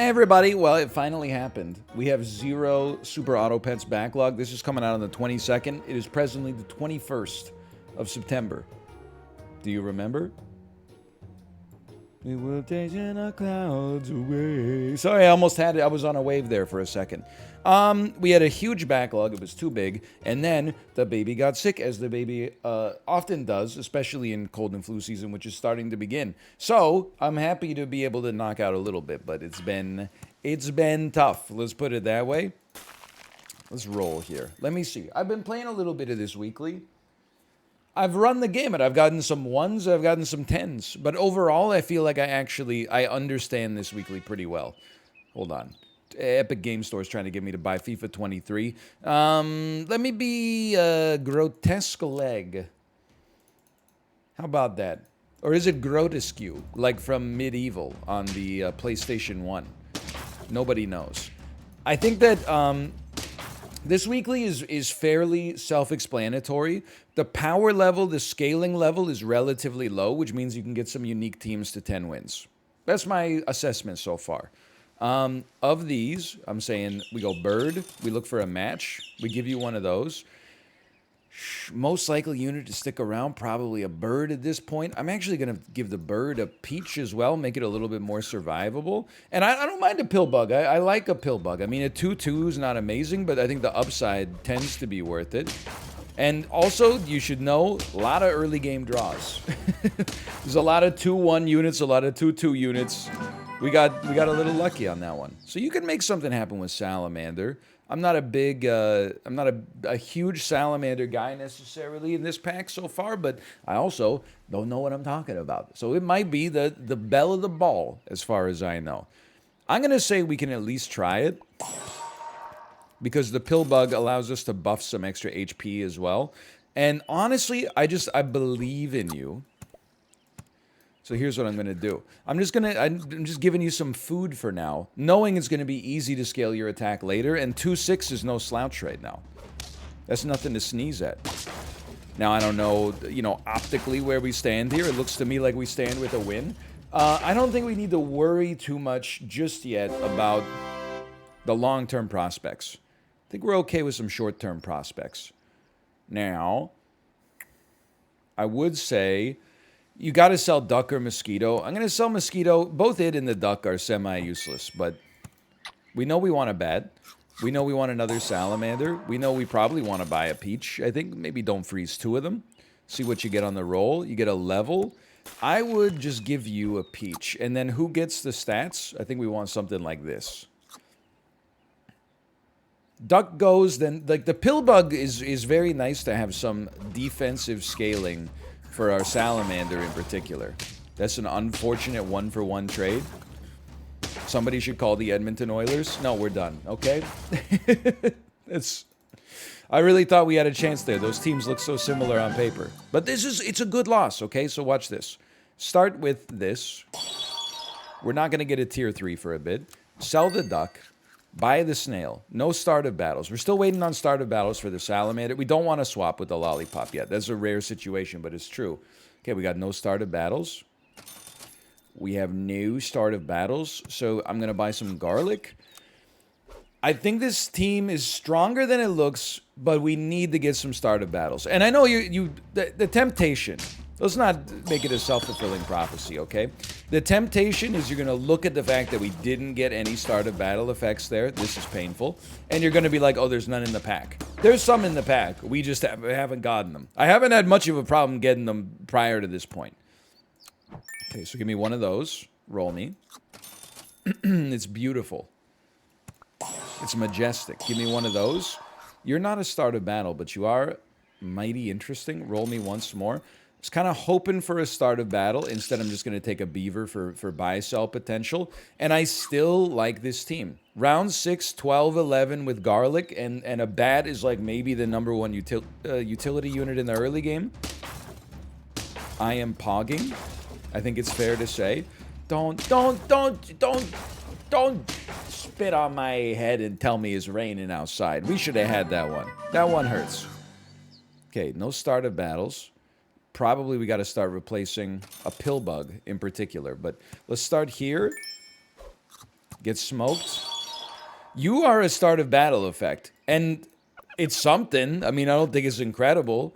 Everybody, well, it finally happened. We have 0 Super Auto Pets backlog. This is coming out on the 22nd. It is presently the 21st of September. Do you remember? We will take the clouds away. Sorry, I almost had it. I was on a wave there for a second. We had a huge backlog. It was too big. And then the baby got sick, as the baby often does, especially in cold and flu season, which is starting to begin. So I'm happy to be able to knock out a little bit, but it's been tough. Let's put it that way. Let's roll here. Let me see. I've been playing a little bit of this weekly. I've run the gamut. I've gotten some 1s, I've gotten some 10s. But overall, I feel like I understand this weekly pretty well. Hold on. Epic Game Store is trying to get me to buy FIFA 23. Let me be grotesque leg. How about that? Or is it grotesque, like from Medieval on the PlayStation 1? Nobody knows. I think that this weekly is fairly self-explanatory. The power level, the scaling level is relatively low, which means you can get some unique teams to 10 wins. That's my assessment so far. Of these, I'm saying we go bird, we look for a match, we give you one of those. Most likely unit to stick around, probably a bird at this point. I'm actually going to give the bird a peach as well, make it a little bit more survivable. And I don't mind a pill bug. I like a pill bug. I mean, a 2-2 is not amazing, but I think the upside tends to be worth it. And also, you should know, a lot of early game draws. There's a lot of 2-1 units, a lot of 2-2 units. We got a little lucky on that one. So you can make something happen with Salamander. I'm not a huge Salamander guy necessarily in this pack so far, but I also don't know what I'm talking about. So it might be the belle of the ball as far as I know. I'm going to say we can at least try it, because the pill bug allows us to buff some extra HP as well. And honestly, I believe in you. So here's what I'm going to do. I'm just giving you some food for now, knowing it's going to be easy to scale your attack later, and 2-6 is no slouch right now. That's nothing to sneeze at. Now, I don't know, optically where we stand here. It looks to me like we stand with a win. I don't think we need to worry too much just yet about the long-term prospects. I think we're okay with some short-term prospects. Now, I would say you got to sell duck or mosquito. I'm going to sell mosquito. Both it and the duck are semi-useless, but we know we want a bat. We know we want another salamander. We know we probably want to buy a peach. I think maybe don't freeze 2 of them. See what you get on the roll. You get a level. I would just give you a peach. And then who gets the stats? I think we want something like this. Duck goes, then like the pill bug is very nice to have some defensive scaling for our salamander in particular. That's an unfortunate 1-for-1 trade. Somebody should call the Edmonton Oilers. No, we're done. Okay. I really thought we had a chance there. Those teams look so similar on paper. But it's a good loss, okay? So watch this. Start with this. We're not going to get a tier 3 for a bit. Sell the duck. Buy the snail. No start of battles. We're still waiting on start of battles for the salamander. We don't want to swap with the lollipop yet. That's a rare situation, but it's true. Okay, we got no start of battles. We have no start of battles, so I'm going to buy some garlic. I think this team is stronger than it looks, but we need to get some start of battles. And I know the temptation. Let's not make it a self-fulfilling prophecy, okay? The temptation is you're going to look at the fact that we didn't get any start of battle effects there. This is painful. And you're going to be like, oh, there's none in the pack. There's some in the pack. We just haven't gotten them. I haven't had much of a problem getting them prior to this point. Okay, so give me one of those. Roll me. It's beautiful. It's majestic. Give me one of those. You're not a start of battle, but you are mighty interesting. Roll me once more. I was kind of hoping for a start of battle. Instead, I'm just going to take a beaver for buy-sell potential. And I still like this team. Round 6, 12, 11 with garlic. And a bat is like maybe the number 1 utility unit in the early game. I am pogging. I think it's fair to say. Don't spit on my head and tell me it's raining outside. We should have had that one. That one hurts. Okay, no start of battles. Probably we got to start replacing a pill bug in particular. But let's start here. Get smoked. You are a start of battle effect. And it's something. I mean, I don't think it's incredible.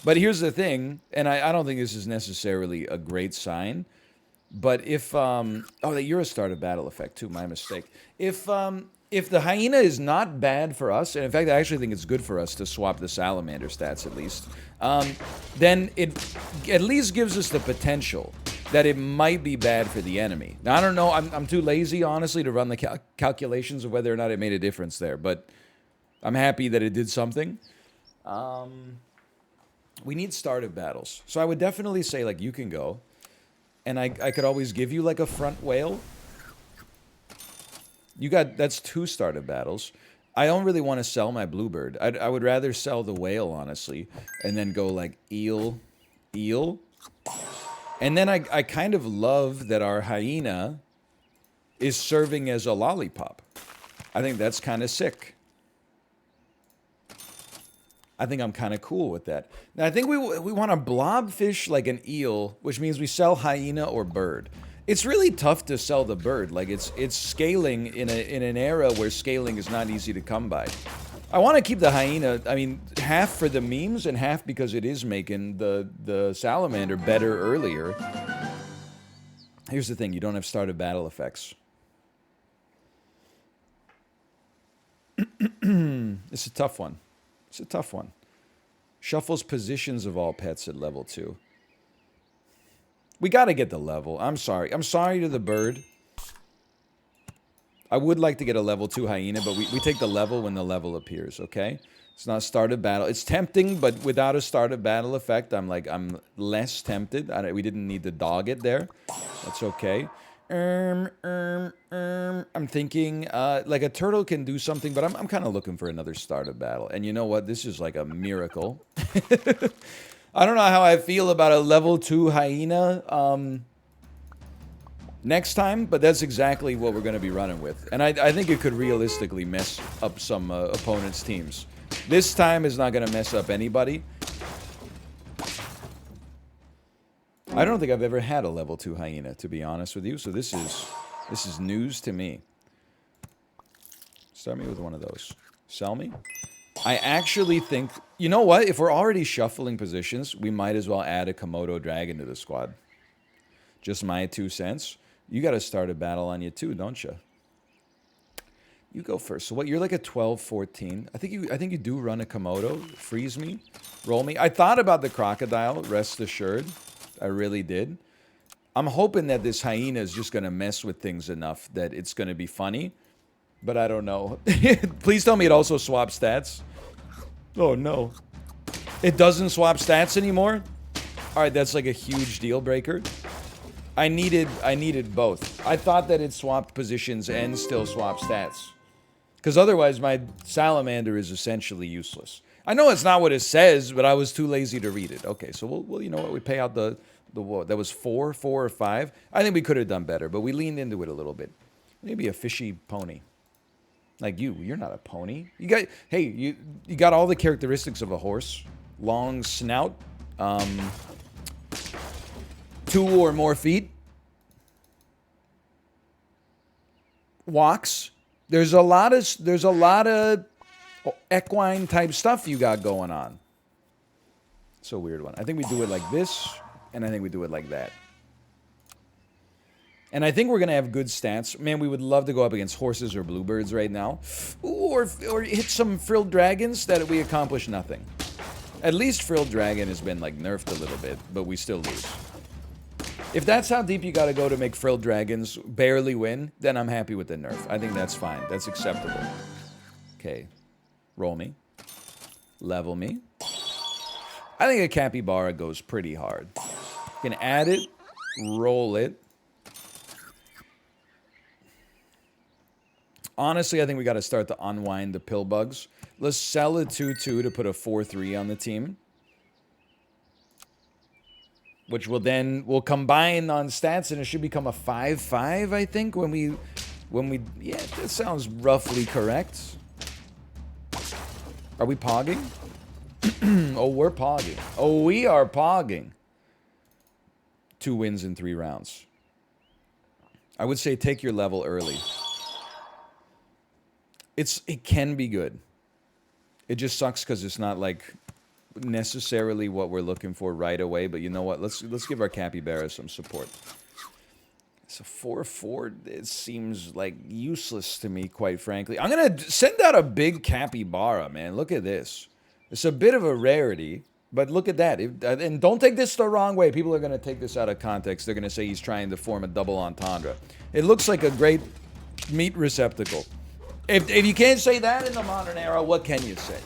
But here's the thing, and I don't think this is necessarily a great sign. But if you're a start of battle effect too, my mistake. If the hyena is not bad for us, and in fact I actually think it's good for us to swap the salamander stats at least, then it at least gives us the potential that it might be bad for the enemy. Now I don't know, I'm too lazy honestly to run the calculations of whether or not it made a difference there, but I'm happy that it did something. We need start of battles. So I would definitely say like you can go. And I could always give you like a front whale. That's 2 startup battles. I don't really want to sell my bluebird. I would rather sell the whale, honestly. And then go like eel. And then I kind of love that our hyena is serving as a lollipop. I think that's kind of sick. I think I'm kind of cool with that. Now, I think we want to blobfish like an eel, which means we sell hyena or bird. It's really tough to sell the bird. Like, it's scaling in an era where scaling is not easy to come by. I want to keep the hyena, I mean, half for the memes and half because it is making the salamander better earlier. Here's the thing, you don't have started battle effects. It's a tough one. It's a tough one. Shuffles positions of all pets at level 2. We gotta get the level. I'm sorry. I'm sorry to the bird. I would like to get a level 2 hyena, but we take the level when the level appears, okay? It's not started battle. It's tempting, but without a started battle effect, I'm less tempted. We didn't need to dog it there. That's okay. I'm thinking, like a turtle can do something, but I'm kind of looking for another start of battle. And you know what? This is like a miracle. I don't know how I feel about a level 2 hyena next time, but that's exactly what we're going to be running with. And I think it could realistically mess up some opponents' teams. This time is not going to mess up anybody. I don't think I've ever had a level 2 hyena, to be honest with you. So this is news to me. Start me with one of those. Sell me. I actually think, you know what? If we're already shuffling positions, we might as well add a Komodo dragon to the squad. Just my 2 cents. You got to start a battle on you too, don't you? You go first. So what? You're like a 12-14. I think you do run a Komodo. Freeze me. Roll me. I thought about the crocodile. Rest assured. I really did. I'm hoping that this hyena is just going to mess with things enough that it's going to be funny. But I don't know. Please tell me it also swaps stats. Oh, no. It doesn't swap stats anymore? Alright, that's like a huge deal breaker. I needed both. I thought that it swapped positions and still swapped stats. Because otherwise my salamander is essentially useless. I know it's not what it says, but I was too lazy to read it. Okay, so we'll you know what? We pay out the that was 4 or 5. I think we could have done better, but we leaned into it a little bit. Maybe a fishy pony. Like you're not a pony. You got all the characteristics of a horse. Long snout, 2 or more feet. Walks. There's a lot of equine type stuff you got going on. It's a weird one. I think we do it like this, and I think we do it like that. And I think we're going to have good stats. Man, we would love to go up against horses or bluebirds right now. Ooh, or hit some frilled dragons that we accomplish nothing. At least frilled dragon has been like nerfed a little bit, but we still lose. If that's how deep you got to go to make frilled dragons barely win, then I'm happy with the nerf. I think that's fine. That's acceptable. Okay. Roll me. Level me. I think a capybara goes pretty hard. You can add it. Roll it. Honestly, I think we got to start to unwind the pill bugs. Let's sell a 2-2 to put a 4-3 on the team. Which we'll combine on stats and it should become a 5-5, I think, when we yeah, that sounds roughly correct. Are we pogging? Oh, we're pogging. Oh, we are pogging. 2 wins in 3 rounds. I would say take your level early. It can be good. It just sucks because it's not like necessarily what we're looking for right away. But you know what? Let's give our capybara some support. So 4/4, it seems like useless to me, quite frankly. I'm gonna send out a big capybara, man. Look at this. It's a bit of a rarity, but look at that. And don't take this the wrong way. People are gonna take this out of context. They're gonna say he's trying to form a double entendre. It looks like a great meat receptacle. If you can't say that in the modern era, what can you say?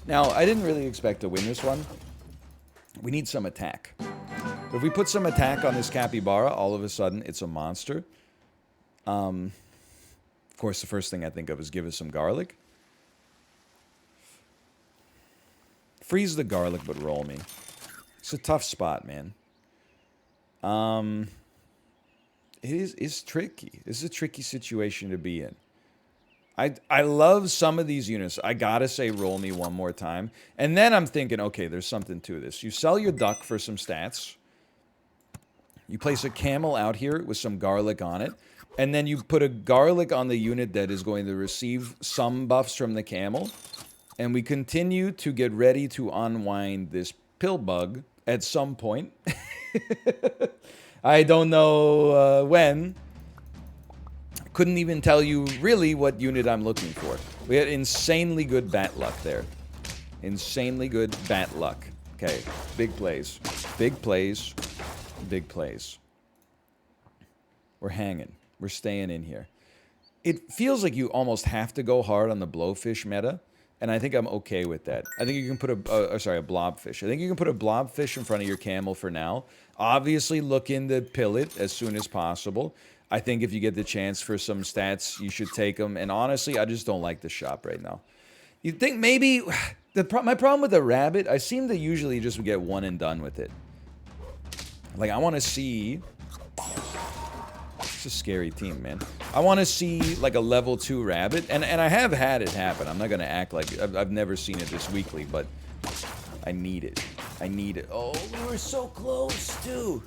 Now, I didn't really expect to win this one. We need some attack. If we put some attack on this capybara, all of a sudden, it's a monster. Of course, the first thing I think of is give us some garlic. Freeze the garlic, but roll me. It's a tough spot, man. It's tricky. This is a tricky situation to be in. I love some of these units. I gotta say roll me one more time. And then I'm thinking, okay, there's something to this. You sell your duck for some stats. You place a camel out here with some garlic on it. And then you put a garlic on the unit that is going to receive some buffs from the camel. And we continue to get ready to unwind this pill bug at some point. I don't know when. Couldn't even tell you really what unit I'm looking for. We had insanely good bat luck there. Insanely good bat luck. Okay, big plays. Big plays. Big plays. We're hanging. We're staying in here. It feels like you almost have to go hard on the blowfish meta, and I think I'm okay with that. I think you can put a blobfish. I think you can put a blobfish in front of your camel for now. Obviously, look into pill it as soon as possible. I think if you get the chance for some stats, you should take them. And honestly, I just don't like the shop right now. You think maybe... my problem with the rabbit, I seem to usually just get one and done with it. Like, I want to see... It's a scary team, man. I want to see, like, a level 2 rabbit. And I have had it happen. I'm not going to act like... I've never seen it this weekly, but... I need it. I need it. Oh, we were so close, too.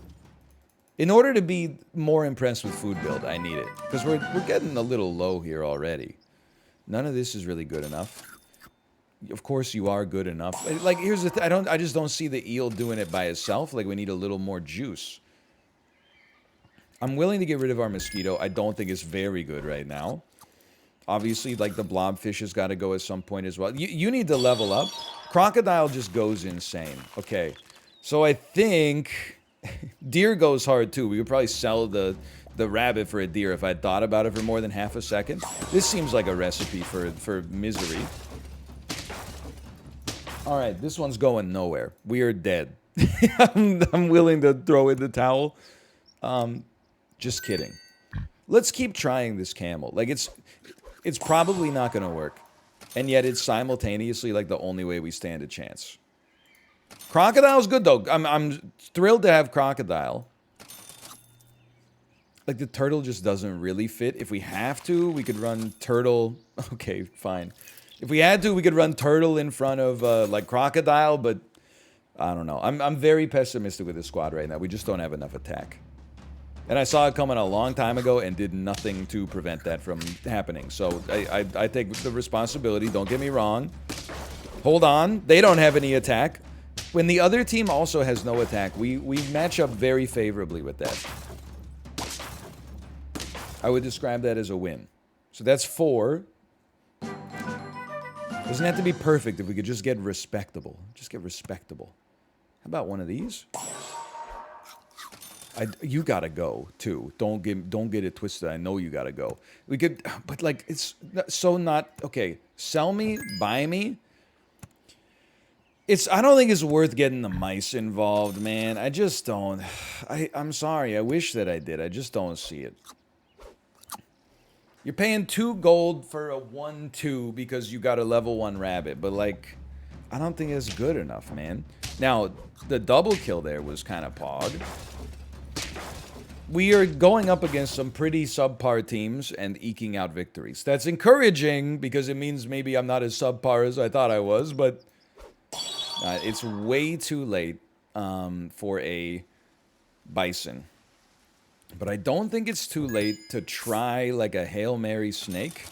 In order to be more impressed with food build, I need it. Because we're getting a little low here already. None of this is really good enough. Of course you are good enough. Like, here's the thing. I just don't see the eel doing it by itself. Like, we need a little more juice. I'm willing to get rid of our mosquito. I don't think it's very good right now. Obviously, like, the blobfish has got to go at some point as well. You need to level up. Crocodile just goes insane. Okay. So I think... Deer goes hard too. We would probably sell the rabbit for a deer if I'd thought about it for more than half a second. This seems like a recipe for misery. Alright, this one's going nowhere. We are dead. I'm willing to throw in the towel. Just kidding. Let's keep trying this camel. Like, it's probably not going to work. And yet it's simultaneously like the only way we stand a chance. Crocodile's good, though. I'm thrilled to have Crocodile. Like, the turtle just doesn't really fit. If we have to, we could run turtle. Okay, fine. If we had to, we could run turtle in front of, like, Crocodile, but I don't know. I'm very pessimistic with this squad right now. We just don't have enough attack. And I saw it coming a long time ago and did nothing to prevent that from happening. So I take the responsibility. Don't get me wrong. Hold on. They don't have any attack. When the other team also has no attack, we match up very favorably with that. I would describe that as a win. So that's 4. Doesn't have to be perfect if we could just get respectable. Just get respectable. How about one of these? You gotta go too. Don't get it twisted. I know you gotta go. We could, but like it's so not okay. Sell me, buy me. I don't think it's worth getting the mice involved, man. I just don't. I'm sorry. I wish that I did. I just don't see it. You're paying 2 gold for a 1/2 because you got a level 1 rabbit, but like, I don't think it's good enough, man. Now, the double kill there was kind of pog. We are going up against some pretty subpar teams and eking out victories. That's encouraging because it means maybe I'm not as subpar as I thought I was, but it's way too late for a bison. But I don't think it's too late to try like a Hail Mary snake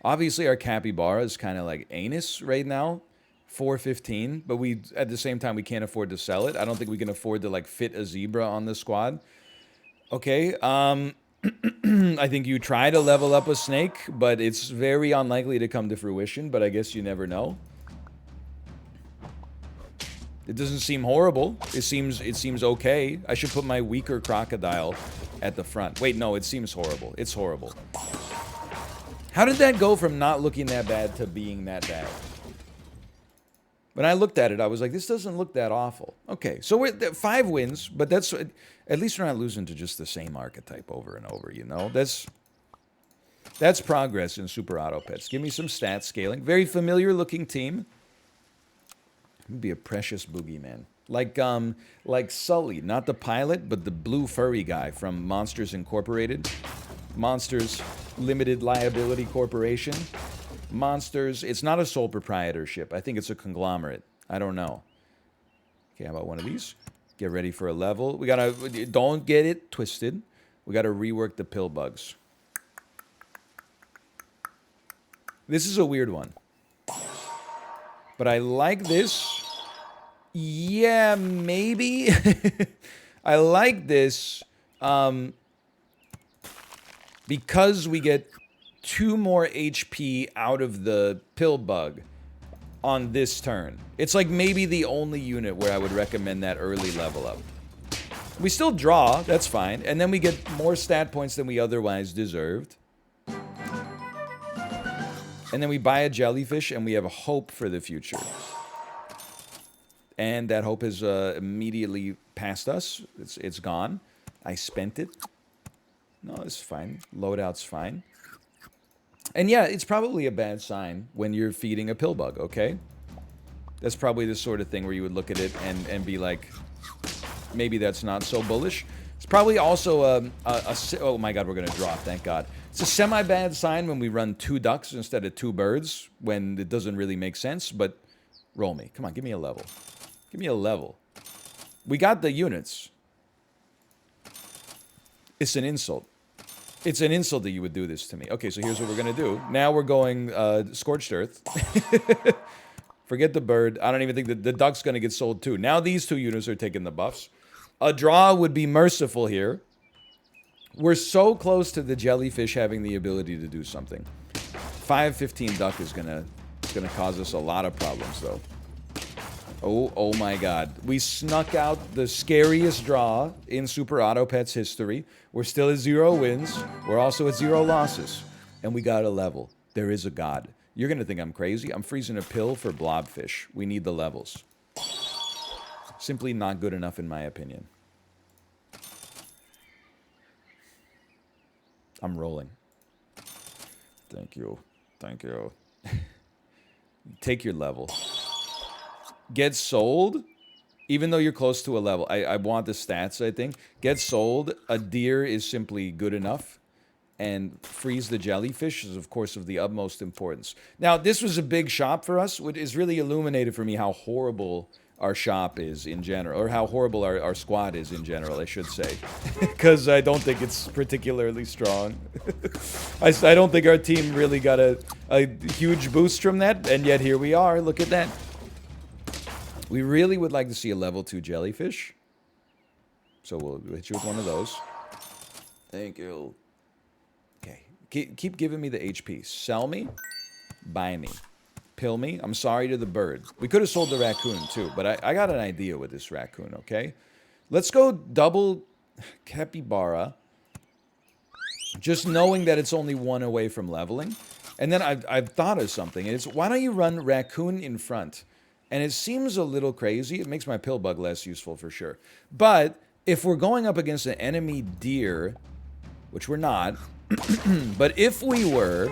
Obviously, our capybara is kind of like anus right now. 415, but we at the same time we can't afford to sell it. I don't think we can afford to like fit a zebra on the squad. Okay, I think you try to level up a snake, but it's very unlikely to come to fruition, but I guess you never know. It doesn't seem horrible. It seems okay. I should put my weaker crocodile at the front. Wait, no, it seems horrible. It's horrible. How did that go from not looking that bad to being that bad? When I looked at it, I was like, this doesn't look that awful. Okay, so we're 5 wins, but that's... At least we're not losing to just the same archetype over and over, you know? That's progress in Super Auto Pets. Give me some stat scaling. Very familiar-looking team. It'd be a precious boogeyman. Like Sully, not the pilot, but the blue furry guy from Monsters Incorporated. Monsters Limited Liability Corporation. Monsters, it's not a sole proprietorship. I think it's a conglomerate. I don't know. Okay, how about one of these? Get ready for a level. We gotta, don't get it twisted. We gotta rework the pill bugs. This is a weird one. But I like this. Yeah, maybe. I like this because we get 2 more HP out of the pill bug on this turn. It's like maybe the only unit where I would recommend that early level up. We still draw, that's fine, and then we get more stat points than we otherwise deserved. And then we buy a jellyfish and we have a hope for the future. And that hope has immediately passed us. It's gone. I spent it. No, it's fine. Loadout's fine. And yeah, it's probably a bad sign when you're feeding a pill bug, okay? That's probably the sort of thing where you would look at it and be like, maybe that's not so bullish. It's probably also oh my god, we're going to draw, thank god. It's a semi-bad sign when we run 2 ducks instead of 2 birds, when it doesn't really make sense, but roll me. Come on, give me a level. Give me a level. We got the units. It's an insult. It's an insult that you would do this to me. Okay, so here's what we're going to do. Now we're going Scorched Earth. Forget the bird. I don't even think the duck's going to get sold too. Now these 2 units are taking the buffs. A draw would be merciful here. We're so close to the jellyfish having the ability to do something. 5-15 duck is gonna cause us a lot of problems though. Oh my god. We snuck out the scariest draw in Super Auto Pets history. We're still at 0 wins. We're also at 0 losses. And we got a level. There is a god. You're gonna think I'm crazy. I'm freezing a pill for blobfish. We need the levels. Simply not good enough in my opinion. I'm rolling. Thank you. Thank you. Take your level. Get sold, even though you're close to a level. I want the stats, I think. Get sold. A deer is simply good enough. And freeze the jellyfish is, of course, of the utmost importance. Now, this was a big shop for us. It is really illuminated for me how horrible our shop is in general, or how horrible our squad is in general, I should say. Because I don't think it's particularly strong. I don't think our team really got a huge boost from that, and yet here we are. Look at that. We really would like to see a level 2 jellyfish. So we'll hit you with one of those. Thank you. Okay. Keep giving me the HP. Sell me. Buy me. Pill me. I'm sorry to the bird. We could have sold the raccoon too, but I got an idea with this raccoon, okay? Let's go double capybara. Just knowing that it's only 1 away from leveling. And then I've thought of something. And it's, why don't you run raccoon in front? And it seems a little crazy. It makes my pill bug less useful for sure. But if we're going up against an enemy deer, which we're not, but if we were,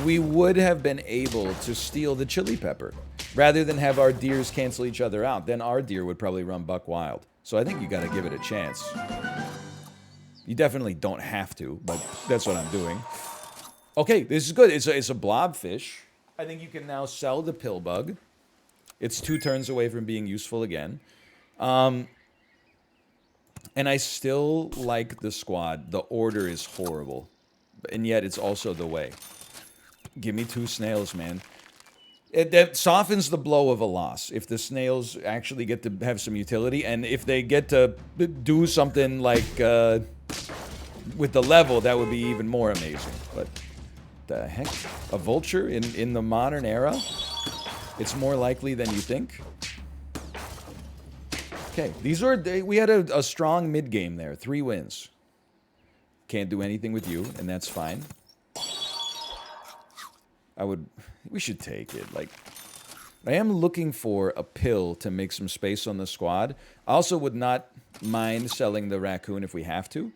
we would have been able to steal the chili pepper rather than have our deers cancel each other out. Then our deer would probably run buck wild. So I think you got to give it a chance. You definitely don't have to, but that's what I'm doing. Okay, this is good. It's a blobfish. I think you can now sell the pill bug. It's 2 turns away from being useful again. And I still like the squad. The order is horrible. And yet it's also the way. Give me 2 snails, man. That softens the blow of a loss. If the snails actually get to have some utility, and if they get to do something like with the level, that would be even more amazing. But the heck? A vulture in the modern era? It's more likely than you think. Okay, we had a strong mid game there. 3 wins. Can't do anything with you, and that's fine. We should take it. Like, I am looking for a pill to make some space on the squad. I also would not mind selling the raccoon if we have to.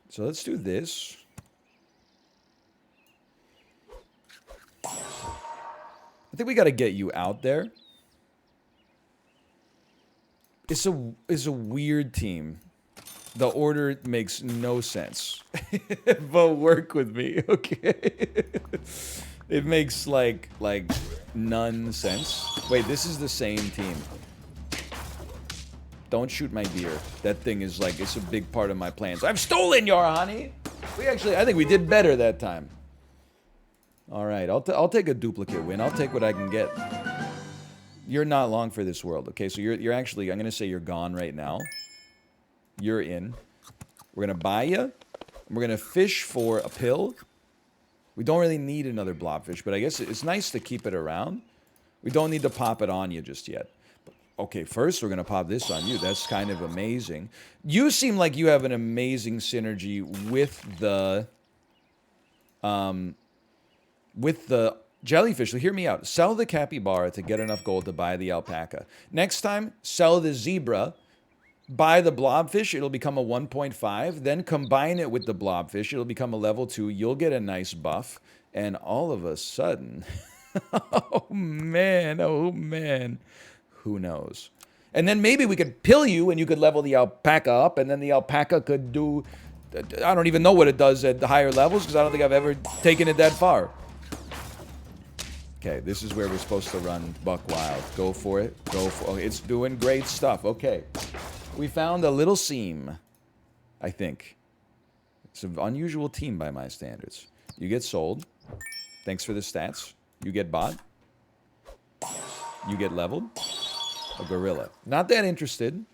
So let's do this. I think we got to get you out there. It's a weird team. The order makes no sense. But work with me, okay? It makes like none sense. Wait, this is the same team. Don't shoot my deer. That thing is like, it's a big part of my plans. I've stolen your honey. I think we did better that time. All right, I'll take a duplicate win. I'll take what I can get. You're not long for this world, okay? So you're actually, I'm gonna say you're gone right now. You're in. We're gonna buy you. We're gonna fish for a pill. We don't really need another blobfish, but I guess it's nice to keep it around. We don't need to pop it on you just yet. Okay, first we're gonna pop this on you. That's kind of amazing. You seem like you have an amazing synergy with the jellyfish. So hear me out. Sell the capybara to get enough gold to buy the alpaca. Next time, sell the zebra. Buy the blobfish, it'll become a 1.5. Then combine it with the blobfish, it'll become a level 2. You'll get a nice buff. And all of a sudden, oh man, who knows? And then maybe we could pill you and you could level the alpaca up, and then the alpaca could do, I don't even know what it does at the higher levels because I don't think I've ever taken it that far. Okay, this is where we're supposed to run buck wild. Go for it. Oh, it's doing great stuff. Okay. We found a little seam, I think. It's an unusual team by my standards. You get sold. Thanks for the stats. You get bought. You get leveled. A gorilla. Not that interested.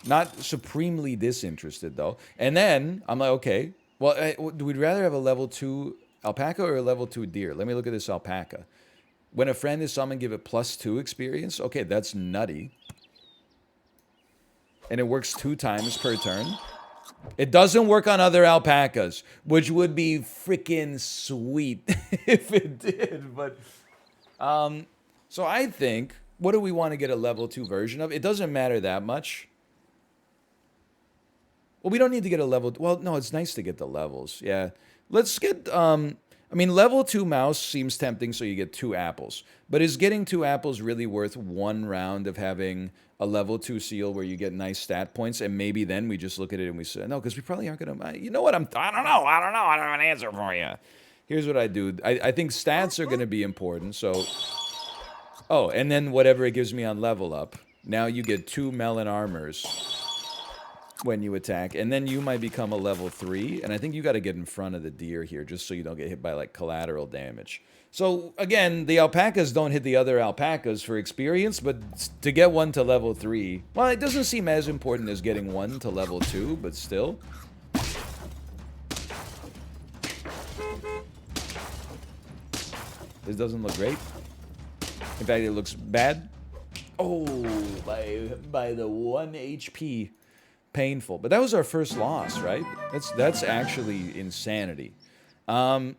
Not supremely disinterested, though. And then, I'm like, okay. Well, do we rather have a level 2 alpaca or a level 2 deer? Let me look at this alpaca. When a friend is summoned, give it +2 experience. Okay, that's nutty. And it works 2 times per turn. It doesn't work on other alpacas, which would be freaking sweet if it did. But, so I think, what do we want to get a level 2 version of? It doesn't matter that much. Well, we don't need to get a level... Well, no, it's nice to get the levels. Yeah. Let's get... I mean, level 2 mouse seems tempting, so you get 2 apples. But is getting 2 apples really worth 1 round of having a level 2 seal where you get nice stat points, and maybe then we just look at it and we say, no, because we probably aren't going to... You know what? I don't know. I don't have an answer for you. Here's what I do. I think stats are going to be important, so... Oh, and then whatever it gives me on level up. Now you get 2 melon armors when you attack, and then you might become a level 3, and I think you got to get in front of the deer here just so you don't get hit by like collateral damage. So again, the alpacas don't hit the other alpacas for experience, but to get one to level 3, well, it doesn't seem as important as getting one to level 2, but still. This doesn't look great. In fact, it looks bad. Oh, by the 1 HP. Painful. But that was our first loss, right? That's actually insanity. Well,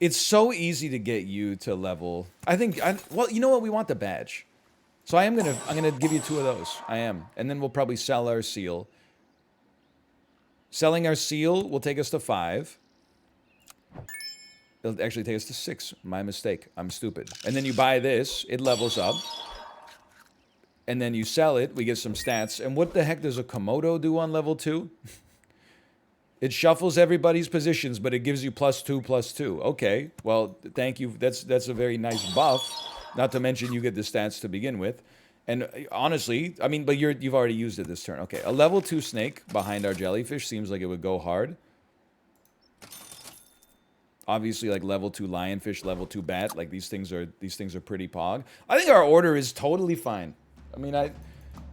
it's so easy to get you to level. Well, you know what? We want the badge. So I'm gonna give you 2 of those. I am. And then we'll probably sell our seal. Selling our seal will take us to 5. It'll actually take us to 6. My mistake. I'm stupid. And then you buy this, it levels up. And then you sell it, we get some stats. And what the heck does a Komodo do on level 2? It shuffles everybody's positions, but it gives you +2/+2. Okay, well, thank you. That's a very nice buff. Not to mention you get the stats to begin with. And honestly, I mean, but you've already used it this turn. Okay, a level 2 snake behind our jellyfish seems like it would go hard. Obviously, like level 2 lionfish, level 2 bat, like these things are pretty pog. I think our order is totally fine. I mean,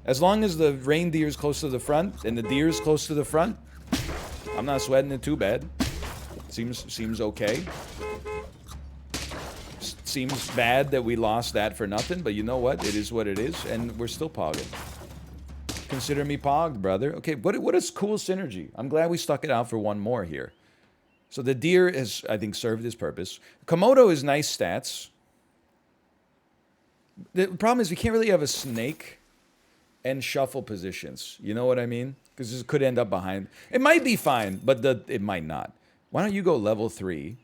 as long as the reindeer is close to the front and the deer is close to the front, I'm not sweating it too bad. Seems okay. Seems bad that we lost that for nothing, but you know what? It is what it is, and we're still pogging. Consider me pogged, brother. Okay, what is cool synergy? I'm glad we stuck it out for one more here. So the deer has, I think, served his purpose. Komodo is nice stats. The problem is we can't really have a snake and shuffle positions. You know what I mean? Because this could end up behind. It might be fine, but it might not. Why don't you go level 3?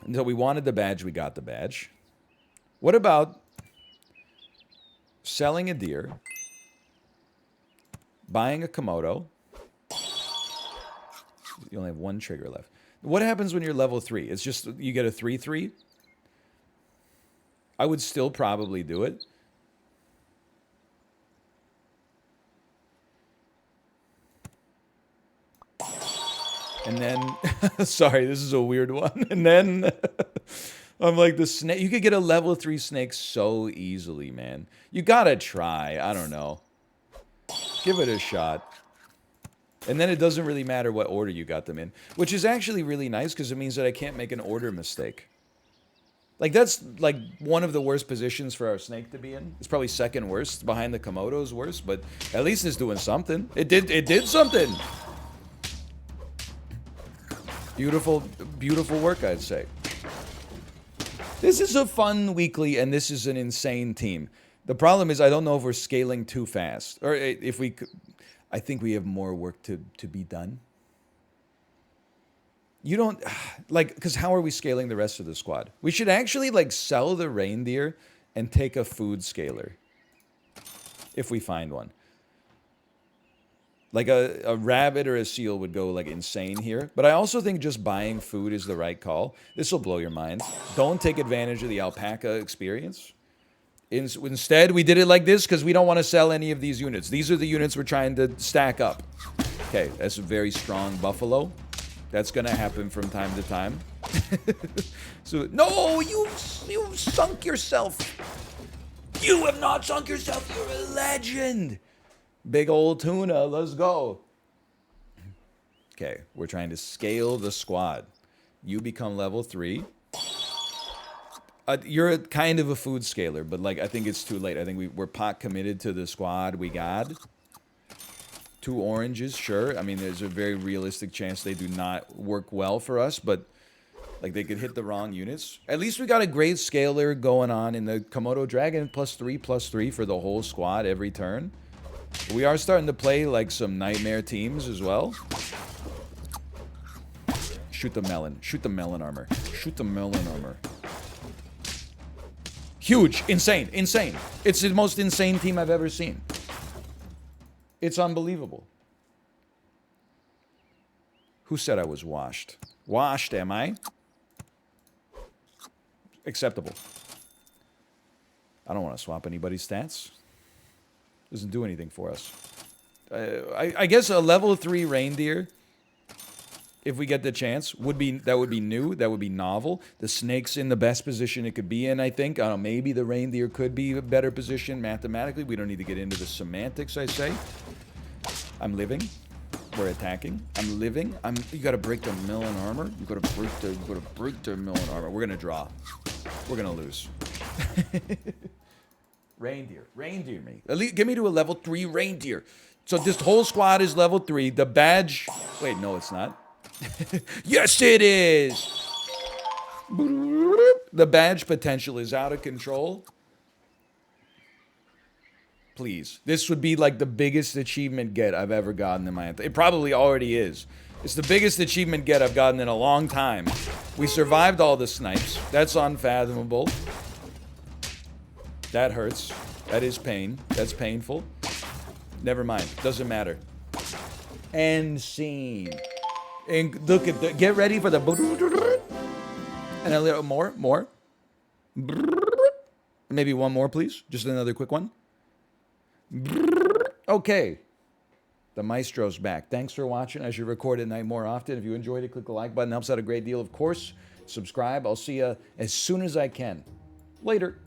Until we wanted the badge, we got the badge. What about selling a deer, buying a Komodo? You only have one trigger left. What happens when you're level 3? It's just you get a 3/3? I would still probably do it. And then, sorry, this is a weird one. And then, I'm like, the snake, you could get a level 3 snake so easily, man. You gotta try. I don't know. Give it a shot. And then it doesn't really matter what order you got them in. Which is actually really nice, because it means that I can't make an order mistake. Like, that's, like, one of the worst positions for our snake to be in. It's probably second worst. Behind the Komodo's worst, but at least it's doing something. It did something! Beautiful, beautiful work, I'd say. This is a fun weekly, and this is an insane team. The problem is I don't know if we're scaling too fast. Or if we could... I think we have more work to be done. You don't... Like, because how are we scaling the rest of the squad? We should actually, like, sell the reindeer and take a food scaler. If we find one. Like a rabbit or a seal would go like insane here. But I also think just buying food is the right call. This will blow your mind. Don't take advantage of the alpaca experience. Instead, we did it like this because we don't want to sell any of these units. These are the units we're trying to stack up. Okay, that's a very strong buffalo. That's going to happen from time to time. So, no, you sunk yourself. You have not sunk yourself. You're a legend. Big old tuna, let's go. Okay, we're trying to scale the squad. You become level 3. You're kind of a food scaler, but like I think it's too late. I think we're pot committed to the squad we got. 2 oranges, sure. I mean, there's a very realistic chance they do not work well for us, but like they could hit the wrong units. At least we got a great scaler going on in the Komodo Dragon, +3/+3 for the whole squad every turn. We are starting to play like some nightmare teams as well. Shoot the melon. Shoot the melon armor. Shoot the melon armor. Huge. Insane. Insane. It's the most insane team I've ever seen. It's unbelievable. Who said I was washed? Washed, am I? Acceptable. I don't want to swap anybody's stats. Doesn't do anything for us. I guess a level 3 reindeer, if we get the chance, would be new. That would be novel. The snake's in the best position it could be in, I think. I don't know, maybe the reindeer could be a better position mathematically. We don't need to get into the semantics, I say. I'm living. We're attacking. I'm living. You gotta break the melon armor. You gotta break the melon armor. We're gonna draw. We're gonna lose. Reindeer. Reindeer me. At least get me to a level 3 reindeer. So this whole squad is level 3. The badge... Wait, no, it's not. Yes, it is! The badge potential is out of control. Please. This would be like the biggest achievement get I've ever gotten in my... It probably already is. It's the biggest achievement get I've gotten in a long time. We survived all the snipes. That's unfathomable. That hurts. That is pain. That's painful. Never mind. Doesn't matter. End scene. And look at the... Get ready for the... And a little more. Maybe one more, please. Just another quick one. Okay. The maestro's back. Thanks for watching. I should record at night more often. If you enjoyed it, click the like button. Helps out a great deal, of course. Subscribe. I'll see you as soon as I can. Later.